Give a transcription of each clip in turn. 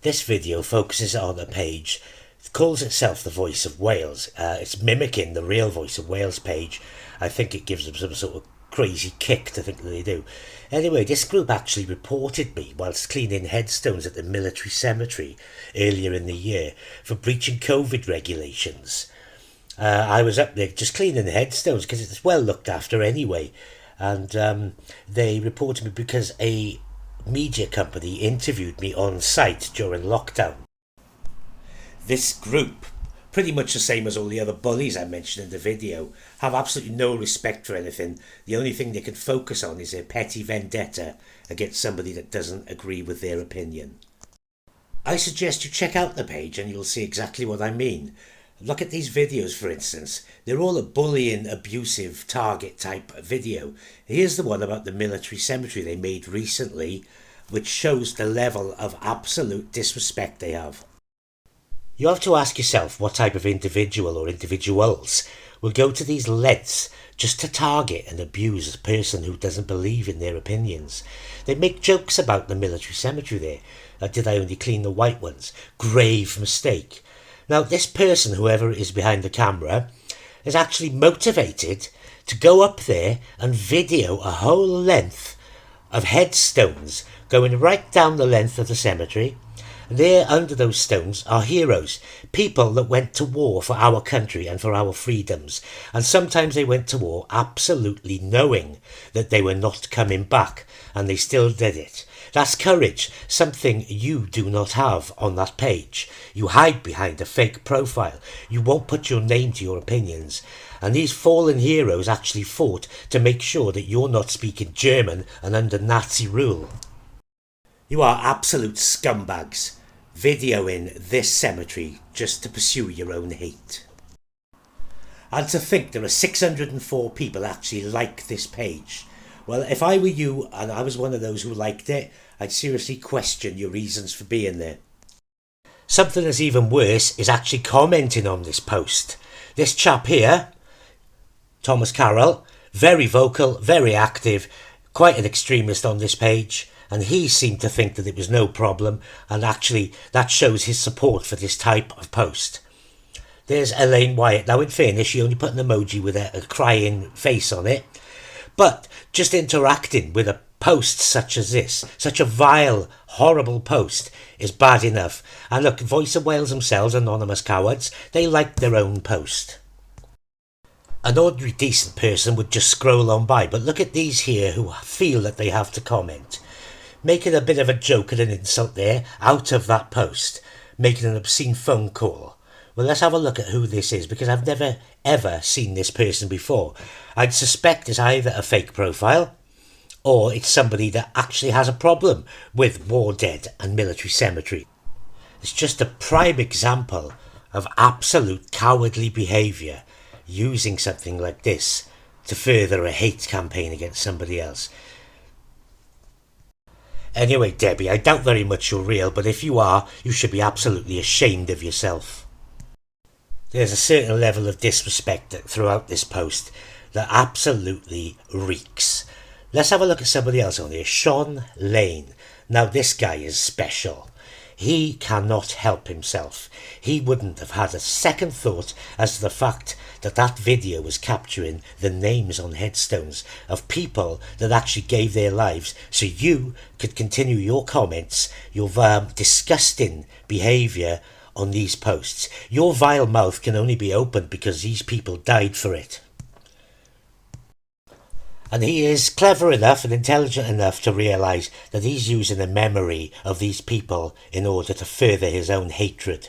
This video focuses on a page that calls itself the Voice of Wales. It's mimicking the real Voice of Wales page. I think it gives them some sort of crazy kick to think that they do. Anyway, this group actually reported me whilst cleaning headstones at the military cemetery earlier in the year for breaching COVID regulations. I was up there just cleaning the headstones because it's well looked after anyway. And they reported me because a media company interviewed me on site during lockdown. This group, pretty much the same as all the other bullies I mentioned in the video, have absolutely no respect for anything. The only thing they can focus on is their petty vendetta against somebody that doesn't agree with their opinion. I suggest you check out the page and you'll see exactly what I mean. Look at these videos, for instance. They're all a bullying, abusive, target type video. Here's the one about the military cemetery they made recently, which shows the level of absolute disrespect they have. You have to ask yourself what type of individual or individuals will go to these lengths just to target and abuse a person who doesn't believe in their opinions. They make jokes about the military cemetery there. Did I only clean the white ones? Grave mistake. Now, this person, whoever is behind the camera, is actually motivated to go up there and video a whole length of headstones going right down the length of the cemetery. And there under those stones are heroes, people that went to war for our country and for our freedoms. And sometimes they went to war absolutely knowing that they were not coming back, and they still did it. That's courage, something you do not have on that page. You hide behind a fake profile. You won't put your name to your opinions. And these fallen heroes actually fought to make sure that you're not speaking German and under Nazi rule. You are absolute scumbags, videoing this cemetery just to pursue your own hate. And to think there are 604 people actually like this page. Well, if I were you and I was one of those who liked it, I'd seriously question your reasons for being there. Something that's even worse is actually commenting on this post. This chap here, Thomas Carroll, very vocal, very active, quite an extremist on this page, and he seemed to think that it was no problem, and actually that shows his support for this type of post. There's Elaine Wyatt. Now, in fairness, she only put an emoji with a crying face on it. But just interacting with a post such as this, such a vile, horrible post, is bad enough. And look, Voice of Wales themselves, anonymous cowards, they like their own post. An ordinary decent person would just scroll on by, but look at these here who feel that they have to comment. Making a bit of a joke and an insult there out of that post, making an obscene phone call. Well, let's have a look at who this is, because I've never ever seen this person before. I'd suspect it's either a fake profile or it's somebody that actually has a problem with war dead and military cemetery. It's just a prime example of absolute cowardly behaviour, using something like this to further a hate campaign against somebody else. Anyway, Debbie, I doubt very much you're real, but if you are, you should be absolutely ashamed of yourself. There's a certain level of disrespect throughout this post that absolutely reeks. Let's have a look at somebody else on here. Sean Lane. Now, this guy is special. He cannot help himself. He wouldn't have had a second thought as to the fact that that video was capturing the names on headstones of people that actually gave their lives so you could continue your comments, your disgusting behaviour on these posts. Your vile mouth can only be opened because these people died for it. And he is clever enough and intelligent enough to realise that he's using the memory of these people in order to further his own hatred.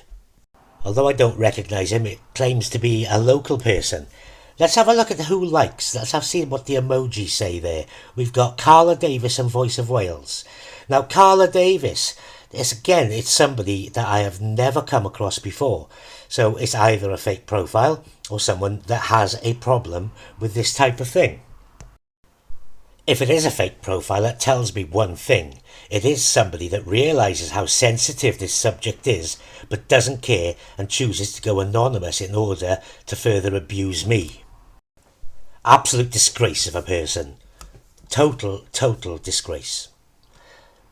Although I don't recognise him, it claims to be a local person. Let's have a look at who likes. Let's have seen what the emojis say there. We've got Carla Davis and Voice of Wales. Now, Carla Davis, it's somebody that I have never come across before. So it's either a fake profile or someone that has a problem with this type of thing. If it is a fake profile, that tells me one thing. It is somebody that realises how sensitive this subject is, but doesn't care and chooses to go anonymous in order to further abuse me. Absolute disgrace of a person. Total disgrace.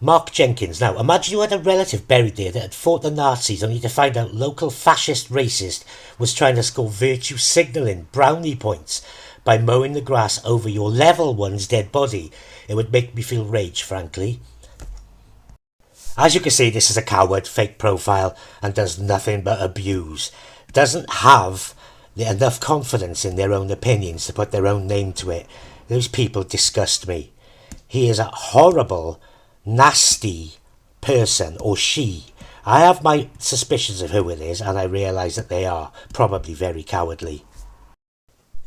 Mark Jenkins. Now, imagine you had a relative buried there that had fought the Nazis only to find out local fascist racist was trying to score virtue signalling brownie points by mowing the grass over your level one's dead body. It would make me feel rage, frankly. As you can see, this is a coward, fake profile, and does nothing but abuse. Doesn't have enough confidence in their own opinions to put their own name to it. Those people disgust me. He is a horrible, nasty person, or she. I have my suspicions of who it is, and I realise that they are probably very cowardly.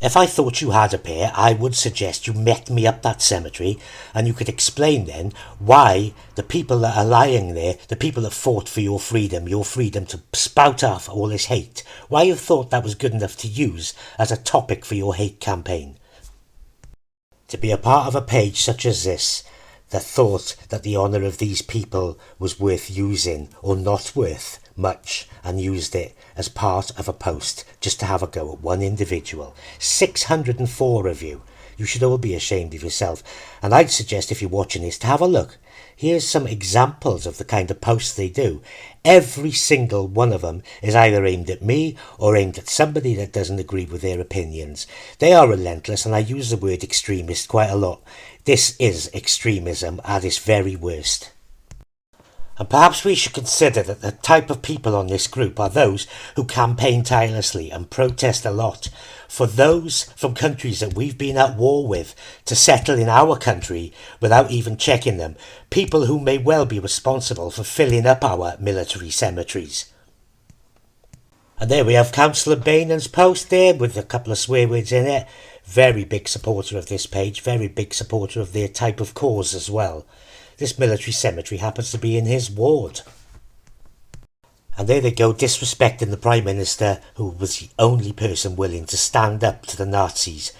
If I thought you had a pair, I would suggest you met me up that cemetery, and you could explain then why the people that are lying there, the people that fought for your freedom to spout off all this hate, why you thought that was good enough to use as a topic for your hate campaign. To be a part of a page such as this, that thought that the honour of these people was worth using or not worth much, and used it as part of a post just to have a go at one individual. 604 of you. You should all be ashamed of yourself. And I'd suggest, if you're watching this, to have a look. Here's some examples of the kind of posts they do. Every single one of them is either aimed at me or aimed at somebody that doesn't agree with their opinions. They are relentless, and I use the word extremist quite a lot. This is extremism at its very worst. And perhaps we should consider that the type of people on this group are those who campaign tirelessly and protest a lot for those from countries that we've been at war with to settle in our country without even checking them, people who may well be responsible for filling up our military cemeteries. And there we have Councillor Bainan's post there with a couple of swear words in it. Very big supporter of this page, very big supporter of their type of cause as well. This military cemetery happens to be in his ward. And there they go, disrespecting the Prime Minister, who was the only person willing to stand up to the Nazis.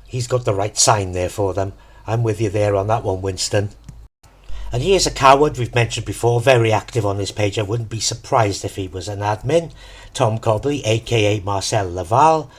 He's got the right sign there for them. I'm with you there on that one, Winston. And here's a coward we've mentioned before, very active on this page. I wouldn't be surprised if he was an admin. Tom Cobley, aka Marcel Laval.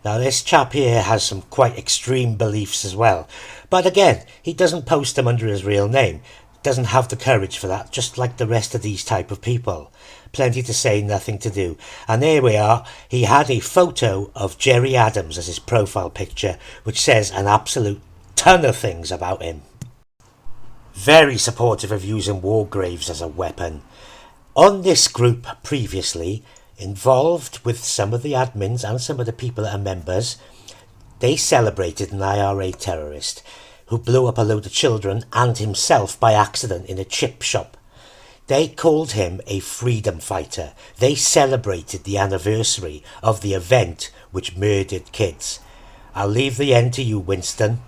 Now this chap here has some quite extreme beliefs as well. But again, he doesn't post them under his real name. Doesn't have the courage for that, just like the rest of these type of people. Plenty to say, nothing to do. And there we are. He had a photo of Jerry Adams as his profile picture, which says an absolute ton of things about him. Very supportive of using war graves as a weapon. On this group previously, involved with some of the admins and some of the people that are members, they celebrated an IRA terrorist who blew up a load of children and himself by accident in a chip shop. They called him a freedom fighter. They celebrated the anniversary of the event which murdered kids. I'll leave the end to you, Winston.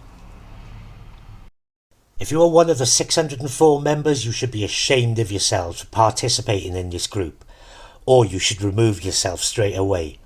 If you are one of the 604 members, you should be ashamed of yourselves for participating in this group, or you should remove yourself straight away.